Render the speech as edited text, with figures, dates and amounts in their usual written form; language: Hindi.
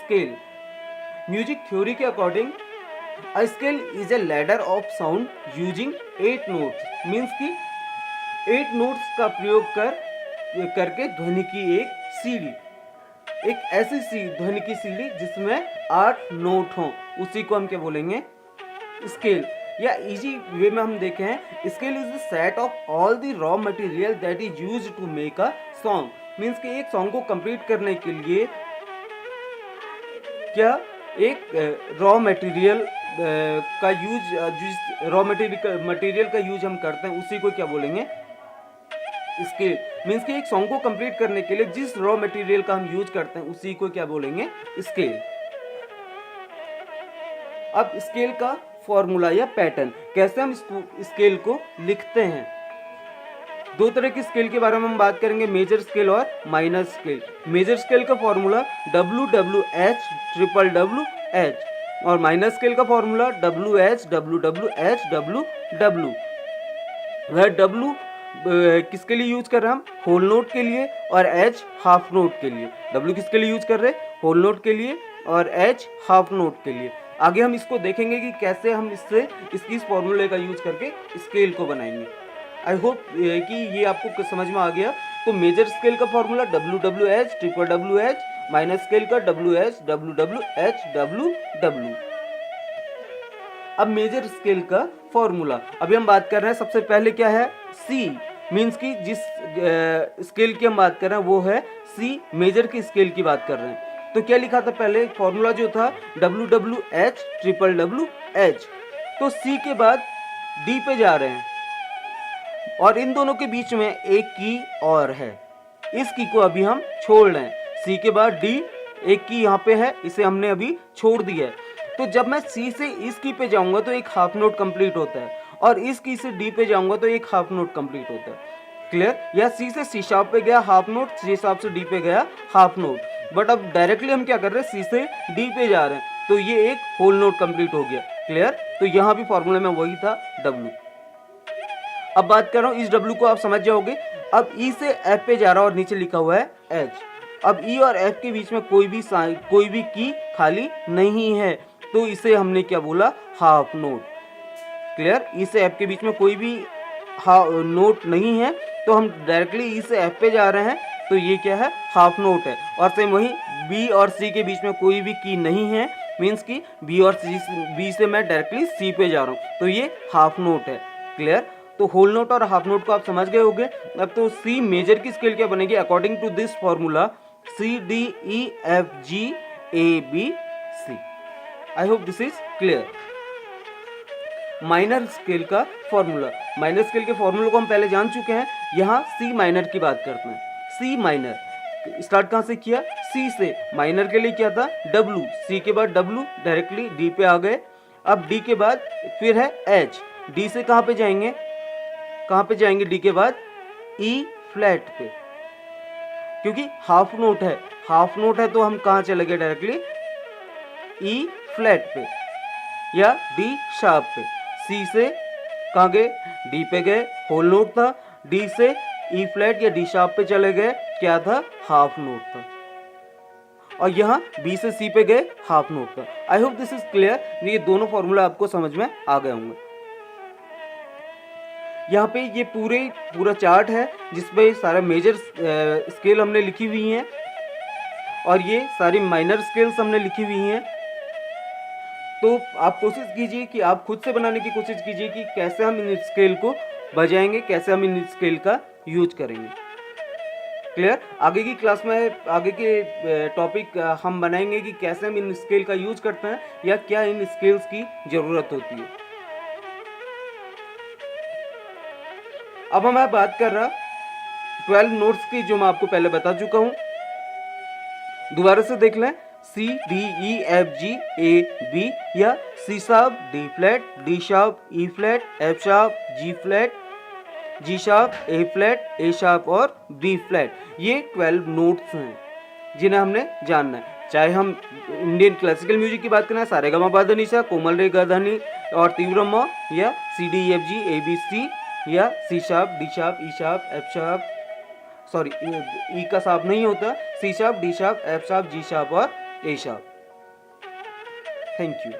स्केल। म्यूजिक थ्योरी के according a scale is a ladder of sound using 8 notes, means कि 8 नोट्स का प्रयोग करके ध्वनि की एक सीढ़ी, एक ऐसी ध्वनि की सीढ़ी जिसमें 8 नोट हों, उसी को हम क्या बोलेंगे, स्केल। या इजी वे में हम देखें, scale is the set of all the raw material that is used to make a song, means कि एक सॉन्ग को कंप्लीट करने के लिए क्या एक रॉ मटेरियल का यूज, जिस रॉ मटेरियल का यूज हम करते हैं उसी को क्या बोलेंगे, स्केल। मीन्स कि एक सॉन्ग को कंप्लीट करने के लिए जिस रॉ मटेरियल का हम यूज करते हैं उसी को क्या बोलेंगे, स्केल। अब स्केल का फॉर्मूला या पैटर्न, कैसे हम स्केल को लिखते हैं। दो तरह की स्केल के बारे में हम बात करेंगे, मेजर स्केल और माइनर स्केल। मेजर स्केल का फॉर्मूला WWH ट्रिपल WH और माइनर स्केल का फॉर्मूला WH WWH WW। वह W किसके लिए यूज कर रहे हैं हम, होल नोट के लिए, और H हाफ नोट के लिए। W किसके लिए यूज कर रहे हैं, होल नोट के लिए, और H हाफ नोट के लिए। आगे हम इसको देखेंगे कि कैसे हम इस फॉर्मूले का यूज करके स्केल को बनाएंगे। आई होप कि ये आपको समझ में आ गया। तो मेजर स्केल का formula WWH triple WH, minor scale का WH WWH WW। अब मेजर स्केल का फॉर्मूला अभी हम बात कर रहे हैं, सबसे पहले क्या है, C, मीन्स कि जिस स्केल की हम बात कर रहे हैं वो है C, मेजर की स्केल की बात कर रहे हैं। तो क्या लिखा था पहले, फॉर्मूला जो था WWH ट्रिपल WH। तो C के बाद D पे जा रहे हैं और इन दोनों के बीच में एक की और है, इस की को अभी हम छोड़ रहे हैं। C के बाद D, एक की यहाँ पे है, इसे हमने अभी छोड़ दिया है। तो जब मैं C से इस की पे जाऊंगा तो एक हाफ नोट कंप्लीट होता है, और इस की से D पे जाऊंगा तो एक हाफ नोट कंप्लीट होता है। क्लियर? या C से C शार्प पे गया हाफ नोट, C शार्प से D पे गया हाफ नोट। बट अब डायरेक्टली हम क्या कर रहे हैं, C से D पे जा रहे हैं, तो ये एक होल नोट कंप्लीट हो गया। क्लियर? तो यहाँ भी फॉर्मूले में वही था W। अब बात कर रहा हूँ, इस W को आप समझ जाओगे। अब E से F पे जा रहा है और नीचे लिखा हुआ है H। अब E और F के बीच में कोई भी की खाली नहीं है, तो इसे हमने क्या बोला, हाफ नोट। क्लियर? E से F के बीच में कोई भी नोट नहीं है, तो हम डायरेक्टली E से F पे जा रहे हैं, तो ये क्या है, हाफ नोट है। और सेम वही B और C के बीच में कोई भी की नहीं है, मीन्स कि B से मैं डायरेक्टली C पे जा रहा हूँ, तो ये हाफ नोट है। क्लियर? तो होल नोट और हाफ नोट को आप समझ गए होंगे। अब तो C मेजर की स्केल क्या बनेगी, according to this formula C D E F G A B C। I hope this is clear. Minor scale का फॉर्मूला, माइनर स्केल के फॉर्मूले को हम पहले जान चुके हैं। यहाँ C माइनर की बात करते हैं। C माइनर स्टार्ट कहाँ से किया, C से। माइनर के लिए क्या था, W, C के बाद W, डायरेक्टली D पे आ गए। अब D के बाद फिर है H, D से कहाँ पे जाएंगे, D के बाद E फ्लैट पे, क्योंकि हाफ नोट है तो हम कहाँ चले गए, डायरेक्टली E फ्लैट पे या D शार्प पे। C से कहाँ गए, D पे गए, होल नोट था। D से E फ्लैट या D शार्प पे चले गए, क्या था, हाफ नोट था। और यहाँ B से C पे गए, हाफ नोट था। आई होप दिस इज क्लियर। ये दोनों फॉर्मूला आपको समझ में आ गए होंगे। यहाँ पे ये पूरा चार्ट है जिसपे सारा मेजर स्केल हमने लिखी हुई हैं और ये सारी माइनर स्केल्स हमने लिखी हुई हैं। तो आप कोशिश कीजिए कि आप खुद से बनाने की कोशिश कीजिए कि कैसे हम इन स्केल को बजाएंगे, कैसे हम इन स्केल का यूज करेंगे। क्लियर? आगे की क्लास में आगे के टॉपिक हम बनाएंगे कि कैसे हम इन स्केल का यूज करते हैं या क्या इन स्केल्स की जरूरत होती है। अब मैं बात कर रहा 12 नोट्स की, जो मैं आपको पहले बता चुका हूं। दोबारा से देख लें, C D E F G A B या C sharp D flat, D sharp E flat, F sharp G flat, G sharp A flat, A sharp और B फ्लैट। ये 12 नोट्स हैं जिन्हें हमने जानना है। चाहे हम इंडियन क्लासिकल म्यूजिक की बात करें, सारेगामा पा धा नि सा, कोमल रे गा धा नि और तीव्र म, या C D E F G A B C, या C sharp D sharp E sharp F sharp, sorry E का शार्प नहीं होता, C sharp D sharp F sharp G sharp और A शार्प। Thank you.